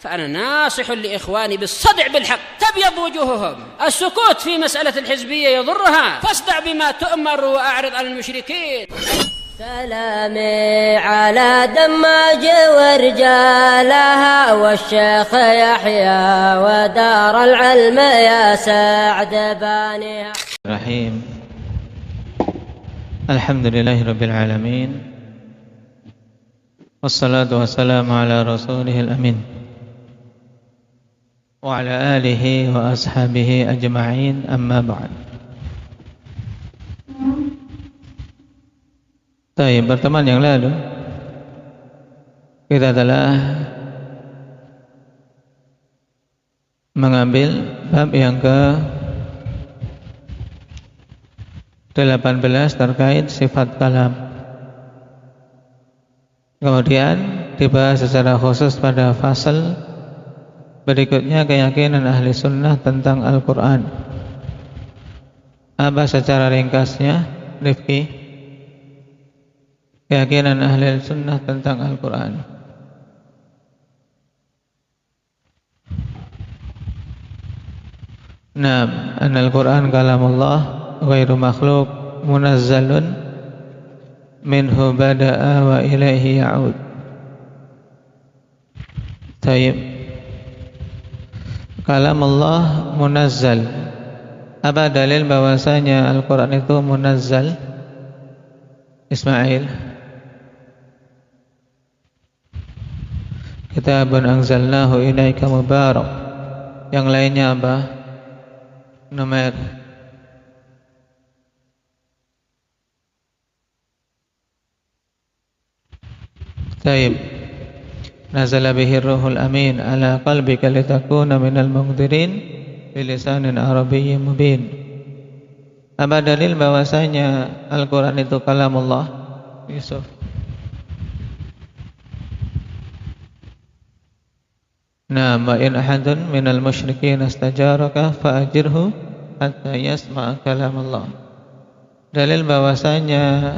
فأنا ناصح لإخواني بالصدع بالحق تبيض وجوههم. السكوت في مسألة الحزبية يضرها، فاصدع بما تؤمر وأعرض عن المشركين. سلامي على دماج ورجالها والشيخ يحيى ودار العلم يا سعد بانيها. الرحيم. الحمد لله رب العالمين، والصلاة والسلام على رسوله الأمين وعلى آله وأصحابه أجمعين. أما بعد. Pertemuan yang lalu kita telah mengambil bab yang ke-18 terkait sifat kalam. Kemudian dibahas secara khusus pada fasal berikutnya keyakinan ahli sunnah tentang Al-Quran. Apa secara ringkasnya, Rifki? Keyakinan ahli sunnah tentang Al-Quran. Naam, anna Al-Quran kalamullah ghairu makhluk munazzalun minhu bada'a wa ilaihi ya'ud. Taib. Kalamullah munazzal. Apa dalil bahwasanya Al-Quran itu munazzal? Ismail. Kitabun anzalnahu ilaika mubarak. Yang lainnya apa? Nomor Taib. Nazala bihi ruhul amin ala qalbika litakuna minal munzirin bilisanin arabiyyin mubin. Apa dalil bahwasanya Al-Quran itu kalamullah? Yusuf. Naam, wa in ahadun minal musyrikin astajaraka fa'ajirhu hatta yasma'a kalamullah. Dalil bahwasanya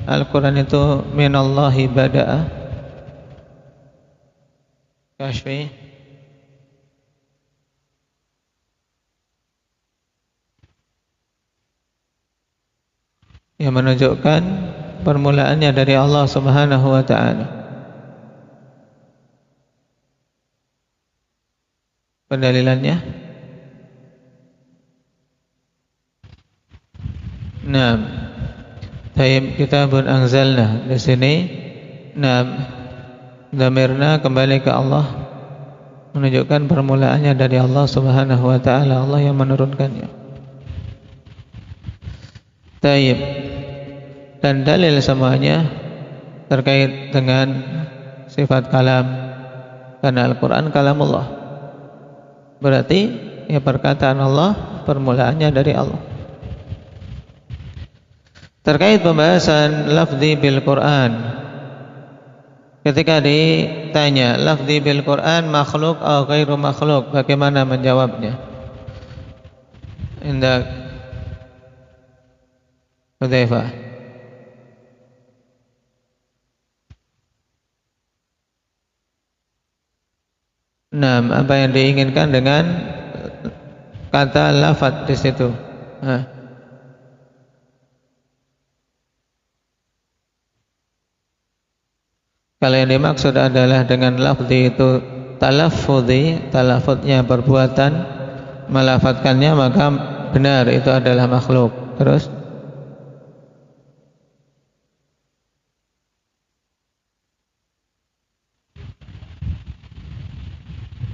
Al-Quran itu minallahi bada'a. Kashfi. Yang menunjukkan permulaannya dari Allah Subhanahu wa ta'ala. Pendalilannya? Naam. Taib, kitabun anzalna. Di sini naam, dhamirna kembali ke Allah, menunjukkan permulaannya dari Allah Subhanahu wa ta'ala, Allah yang menurunkannya. Taib. Dan dalil semuanya terkait dengan sifat kalam, karena Al-Quran kalamullah. Berarti ya perkataan Allah, permulaannya dari Allah. Terkait pembahasan lafzi bil Quran, ketika ditanya lafzi bil Quran makhluk atau ghairu makhluk, bagaimana menjawabnya? Indah Hudzaifah. Nah, apa yang diinginkan dengan kata lafaz di situ? Kalau yang dimaksud adalah dengan lafzi itu talaffudzi, talaffuznya perbuatan, melafadzkannya, maka benar itu adalah makhluk. Terus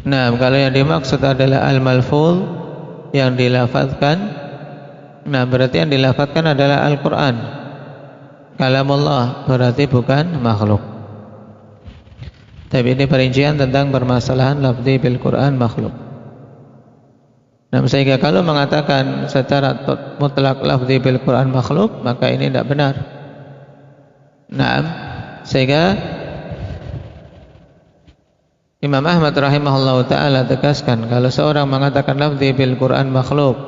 nah, kalau yang dimaksud adalah al-malfuz, yang dilafadzkan, nah berarti yang dilafadzkan adalah Al-Quran kalamullah, berarti bukan makhluk. Tapi ini perincian tentang permasalahan lafzi bil Quran makhluk. Nah, sehingga kalau mengatakan secara mutlak lafzi bil Quran makhluk, maka ini tidak benar. Nah, sehingga Imam Ahmad rahimahullah ta'ala tegaskan, kalau seorang mengatakan lafzi bil Quran makhluk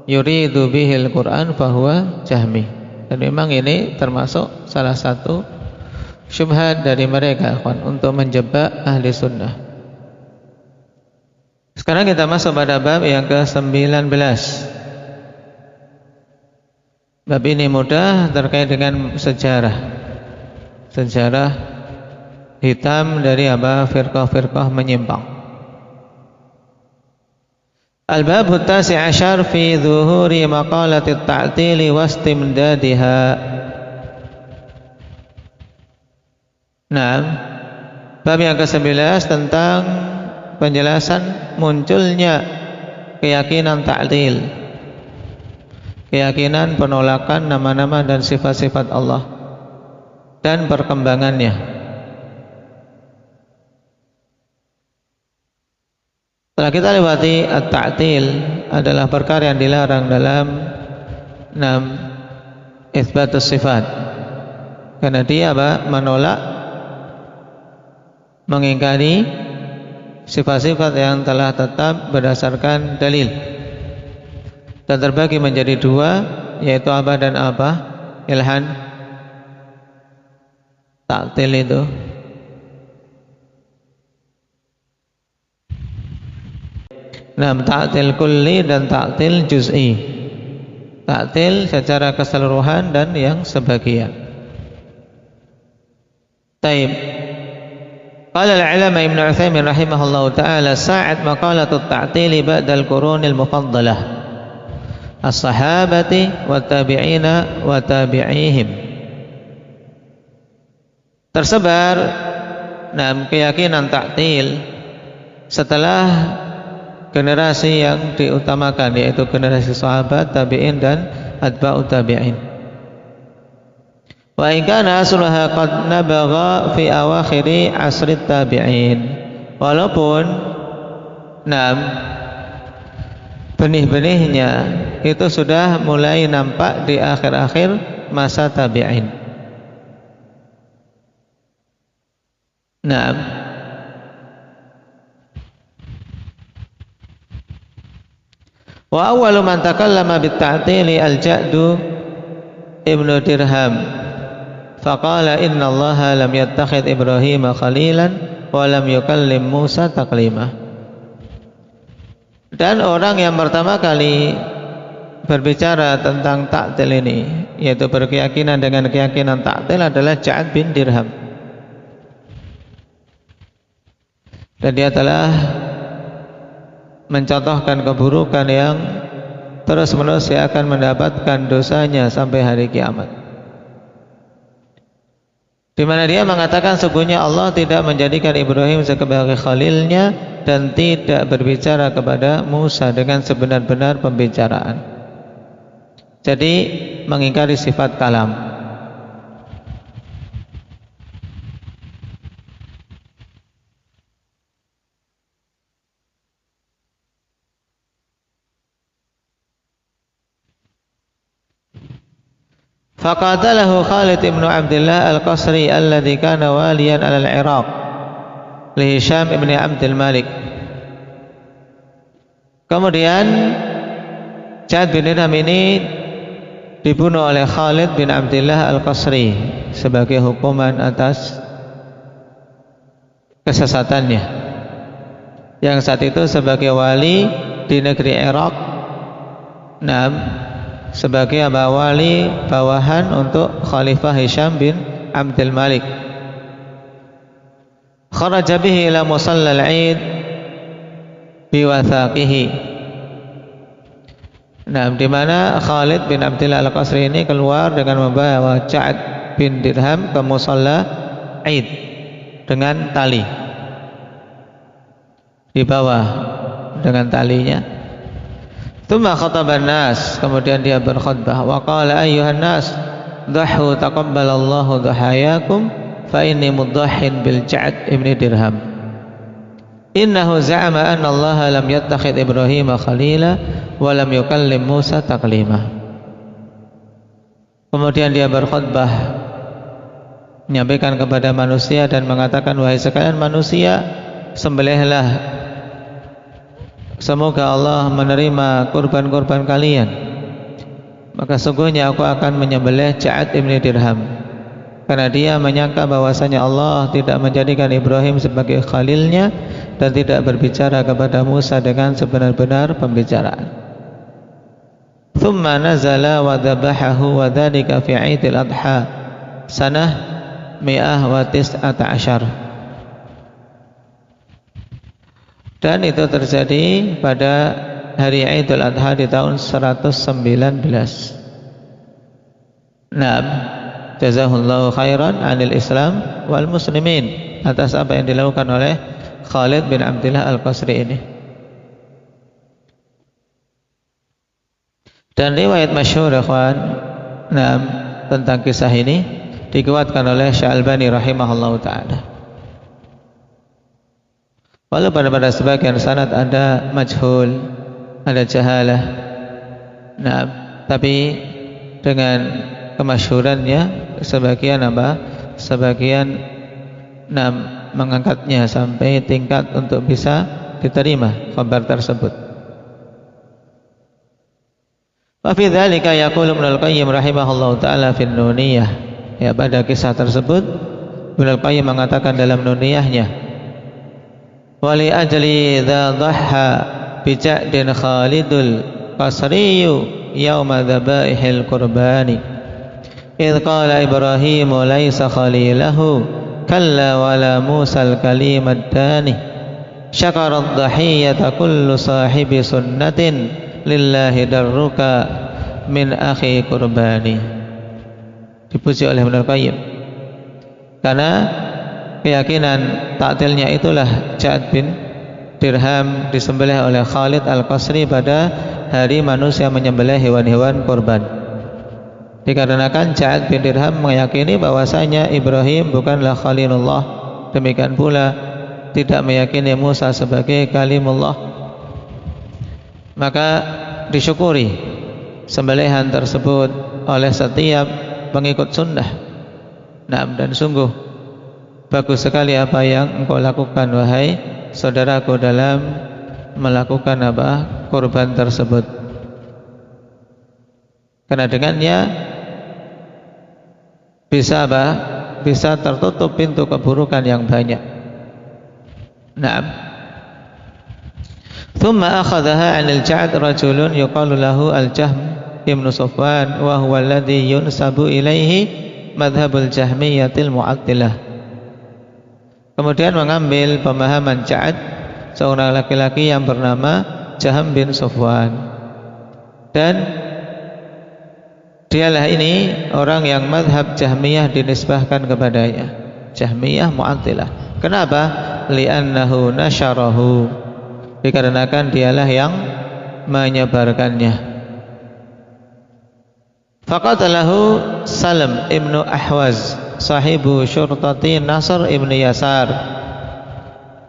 yuridu bihil Quran fahuwa jahmi. Dan memang ini termasuk salah satu syubhat dari mereka untuk menjebak ahli sunnah. Sekarang kita masuk pada bab yang ke-19. Bab ini mudah, terkait dengan sejarah hitam dari firqah-firqah menyimpang. Al-bab at-tasi' ashar fi dhuhuri maqalat at-ta'til wa istimdadiha. Nah, bab yang ke-11 tentang penjelasan munculnya keyakinan ta'til, keyakinan penolakan nama-nama dan sifat-sifat Allah dan perkembangannya. Setelah kita lewati at-ta'til adalah perkara yang dilarang dalam itsbatus sifat, karena dia menolak, mengingkari sifat-sifat yang telah tetap berdasarkan dalil, dan terbagi menjadi dua, yaitu apa dan apa? Ilhan ta'til itu ta'til kulli dan ta'til juz'i. Ta'til secara keseluruhan dan yang sebagian. Taib. Qala al-'alama Ibnu Utsaimin rahimahullahu ta'ala sa'at maqalatut ta'tili ba'dal qurunil mufaddalah as-sahabati wa tabi'ina wa tabi'ihim. Tersebar keyakinan ta'til setelah generasi yang diutamakan, yaitu generasi sahabat, tabi'in dan atba'ut tabi'in. Wa in kana asluha qad nabagha fi awakhiri asrit tabi'in. Walaupun benih-benihnya itu sudah mulai nampak di akhir-akhir masa tabi'in. Wa awwalu man takallama bit-ta'tili al-Ja'du Ibnu Dirham faqala inna Allaha lam yattakhidh Ibrahima khalilan wa lam yukallim Musa taklima. Dan orang yang pertama kali berbicara tentang ta'til ini, yaitu berkeyakinan dengan keyakinan ta'til, adalah Ja'd bin Dirham. Dan dia telah mencontohkan keburukan yang terus-menerus dia akan mendapatkan dosanya sampai hari kiamat, di mana dia mengatakan sesungguhnya Allah tidak menjadikan Ibrahim sebagai khalilnya dan tidak berbicara kepada Musa dengan sebenar-benar pembicaraan. Jadi mengingkari sifat kalam. Faqatalahu Khalid ibn Abdullah al-Qasri alladhi kana waliyan ala al-Iraq li Hisham ibn Abdul Malik. Kemudian Ja'd bin Dirham ini dibunuh oleh Khalid bin Abdullah al-Qasri sebagai hukuman atas kesesatannya, yang saat itu sebagai wali di negeri Irak, sebagai wali bawahan untuk Khalifah Hisham bin Abdul Malik. Kharaja bihi ila musalla al-'id biwathaqihi. Di mana Khalid bin Abdullah al-Qasri ini keluar dengan membawa Ja'd bin Dirham ke musalla 'id dengan tali, dibawa dengan talinya. Tsumma khataban nas, kemudian dia berkhutbah, wa qala ayyuhan nas dhahu taqabbalallahu dhahayakum fa inni mudahhin bil Ja'd ibn Dirham innahu za'ama anna Allah lam yattakhidh Ibrahima khalila wa lam yukallim Musa taklima. Kemudian dia berkhutbah, menyampaikan kepada manusia dan mengatakan, wahai sekalian manusia, sembelihlah, semoga Allah menerima kurban-kurban kalian. Maka sungguhnya aku akan menyembelih Ja'd ibn Dirham, karena dia menyangka bahwasanya Allah tidak menjadikan Ibrahim sebagai khalilnya dan tidak berbicara kepada Musa dengan sebenar-benar pembicaraan. Thumma nazala wa dhabahahu wa dhalika fi 'Aidil Adha sanah 119. Dan itu terjadi pada hari Aidil Adha di tahun 119. Naam, jazahullahu khairan 'anil Islam wal muslimin, atas apa yang dilakukan oleh Khalid bin Abdullah Al-Qasri ini. Dan riwayat masyhur ikhwan, naam, tentang kisah ini dikuatkan oleh Syalbani rahimahullahu taala. Walaupun pada sebagian sanad ada majhul, ada jahalah, naam, tapi dengan kemasyhurannya sebagian mengangkatnya sampai tingkat untuk bisa diterima khabar tersebut. Wa fi dzalika yaqulu Ibnu Al-Qayyim rahimahullahu taala fi Nuniyah. Ya, pada kisah tersebut Ibnu Al-Qayyim mengatakan dalam Nuniyahnya, wa li ajli dza dhahha bi ja'din Khalidul Qasri yauma dzabaihil qurbani idh qala Ibrahim laysa khalilahu kalla wala Musal kalimat dani syakara ad-dhahiyyata kullu sahibi sunnatin lillahi darruka min akhi qurbani. Dipuji oleh Ibnu Qayyim karena keyakinan taktilnya itulah Ja'ad bin Dirham disembelih oleh Khalid Al-Qasri pada hari manusia menyembelih hewan-hewan kurban, dikarenakan Ja'ad bin Dirham meyakini bahwasanya Ibrahim bukanlah Khalilullah, demikian pula tidak meyakini Musa sebagai kalimullah. Maka disyukuri sembelihan tersebut oleh setiap pengikut sunnah. Naam, dan sungguh bagus sekali apa yang engkau lakukan wahai saudaraku dalam melakukan kurban tersebut, karena dengannya bisa tertutup pintu keburukan yang banyak. Naam. Thumma akhadhaha 'anil Ja'd rajulun yuqalu lahu Al-Jahm ibn Safwan wa huwa alladhi yunsabu ilaihi madhhabul Jahmiyatil Mu'attilah. Kemudian mengambil pemahaman Ja'ad, seorang laki-laki yang bernama Jahm bin Safwan, dan dialah ini orang yang madhab Jahmiyah dinisbahkan kepadanya, Jahmiyah Mu'attilah. Kenapa? Li'annahu nasyarahu, dikarenakan dialah yang menyebarkannya. Faqatalahu Salam ibnu Ahwaz sahibu syurtati Nasr ibnu Yasar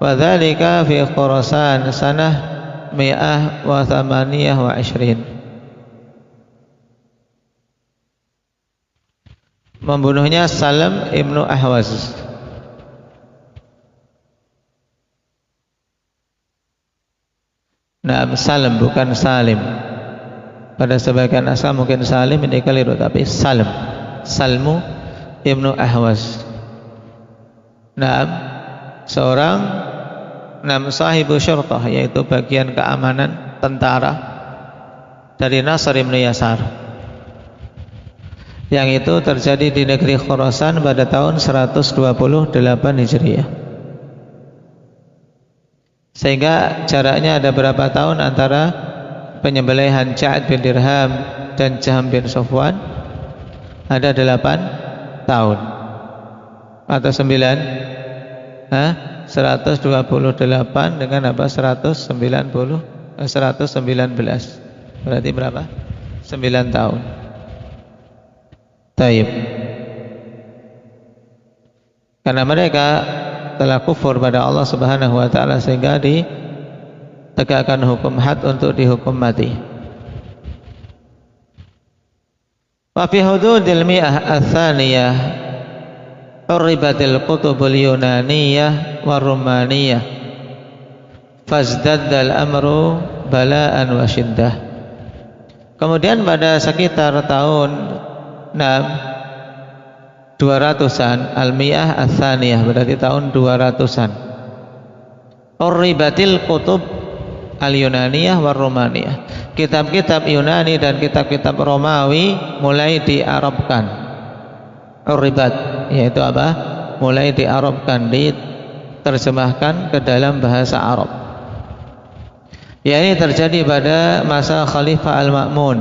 wa dzalika fi Khurasan sanah 128. Membunuhnya Salam ibnu Ahwaz. Nah, Salam bukan Salim. Pada sebagian asal mungkin Salim, ini keliru, tapi Salam, Salmu ibnu Ahwaz. Nah, seorang sahibu syurtah, yaitu bagian keamanan tentara dari Nasr ibnu Yasar, yang itu terjadi di negeri Khurasan pada tahun 128 Hijriah. Sehingga jaraknya ada berapa tahun antara penyembelihan Ja'ad bin Dirham dan Jahm bin Safwan? Ada 8 tahun atau 9? 128 dengan 119. Berarti berapa? 9 tahun. Taib. Karena mereka telah kufur pada Allah Subhanahu wa taala sehingga ditegakkan hukum had untuk dihukum mati. Wa fi hududil mi'ah ats-tsaniyah uribatil kutubul yunaniyah wa rumaniyah fazdadda al-amru bala'an wa syiddah. Kemudian pada sekitar tahun 200-an, al-mi'ah ats-tsaniyah berarti tahun 200-an, Urribatil kutub al-Yunaniyah war Romaniyah. Kitab-kitab Yunani dan kitab-kitab Romawi mulai diarabkan. Urribat yaitu apa? Mulai diarabkan, diterjemahkan ke dalam bahasa Arab. Ya, ini terjadi pada masa Khalifah Al-Ma'mun.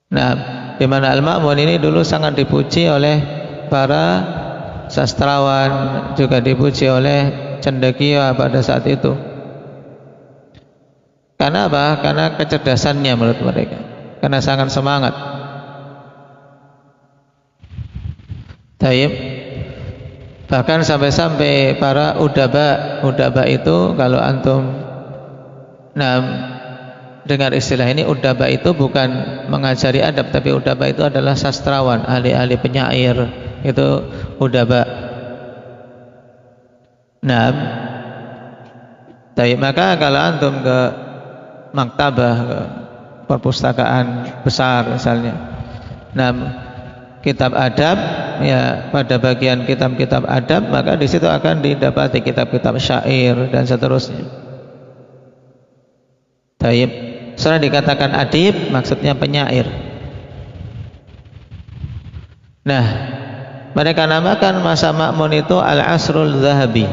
Nah, di mana Al-Ma'mun ini dulu sangat dipuji oleh para sastrawan, juga dipuji oleh cendekia pada saat itu. Karena apa? Karena kecerdasannya menurut mereka. Karena sangat semangat. Taib. Bahkan sampai-sampai para udaba itu, kalau antum dengar istilah ini, udaba itu bukan mengajari adab, tapi udaba itu adalah sastrawan, ahli-ahli penyair, itu udaba. Taib. Maka kalau antum ke maktabah, ke perpustakaan besar misalnya, kitab adab, ya pada bagian kitab-kitab adab, maka di situ akan didapati kitab-kitab syair dan seterusnya. Taib. Setelah dikatakan adib, maksudnya penyair. Nah, mereka namakan masa Ma'mun itu al-asrul zahabi,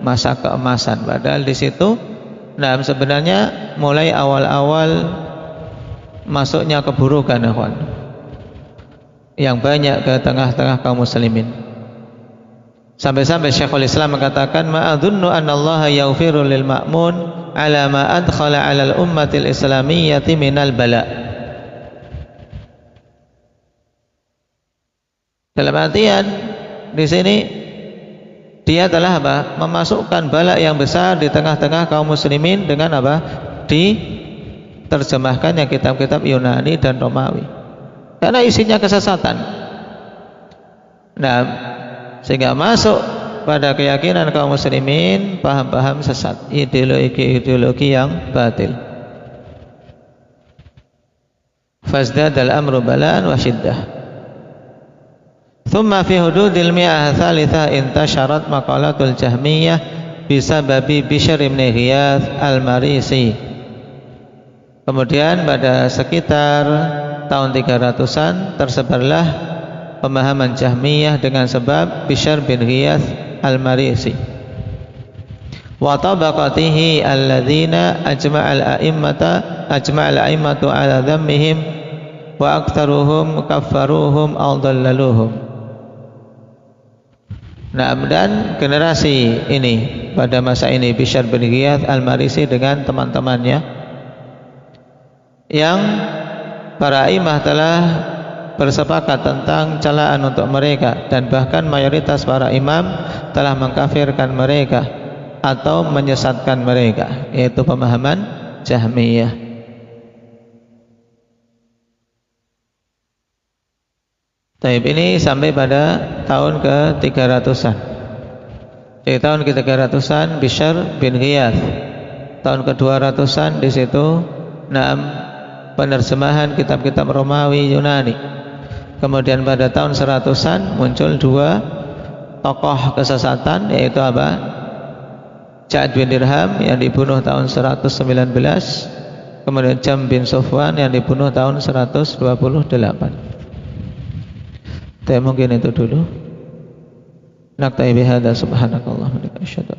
masa keemasan. Padahal di situ, sebenarnya mulai awal-awal masuknya keburukan, yang banyak ke tengah-tengah kaum muslimin. Sampai-sampai Syekhul Islam mengatakan, ma'adhunnu annallaha yaghfiru lil ma'mun ala ma adkhala 'ala al-ummatil islamiyyati minal bala. Dalam artian di sini dia telah apa? Memasukkan bala yang besar di tengah-tengah kaum muslimin dengan apa? Diterjemahkannya kitab-kitab Yunani dan Romawi. Karena isinya kesesatan. Sehingga masuk pada keyakinan kaum muslimin paham-paham sesat, ideologi yang batil. Fazdadal amru bala'an wa syiddah. Thumma fi hududil mi'ah tsalitsah intasharat maqalatul Jahmiyah bisababi Bishr ibn Ghiyath al-Marisi. Kemudian pada sekitar tahun 300-an tersebarlah pemahaman Jahmiyah dengan sebab Bishr bin Ghiyath al-Marisi wa tabaqatihi alladzina ajma'al a'immatu ala dhammihim wa aktsaruhum kaffaruhum aw dallaluhum. Dan generasi ini pada masa ini Bishr bin Ghiyath al-Marisi dengan teman-temannya yang para imam telah bersepakat tentang celaan untuk mereka, dan bahkan mayoritas para imam telah mengkafirkan mereka atau menyesatkan mereka, yaitu pemahaman Jahmiyah. Taib ini sampai pada tahun ke-300-an. Di tahun ke-300-an Bishr bin Ghiyath. Tahun ke-200-an di situ penerjemahan kitab-kitab Romawi Yunani. Kemudian pada tahun 100-an muncul dua tokoh kesesatan, yaitu apa? Ja'ad bin Dirham yang dibunuh tahun 119, kemudian Jam bin Sufwan yang dibunuh tahun 128. Mungkin itu dulu. Nakta'i bihadza subhanakallah wa bihamdika asyhadu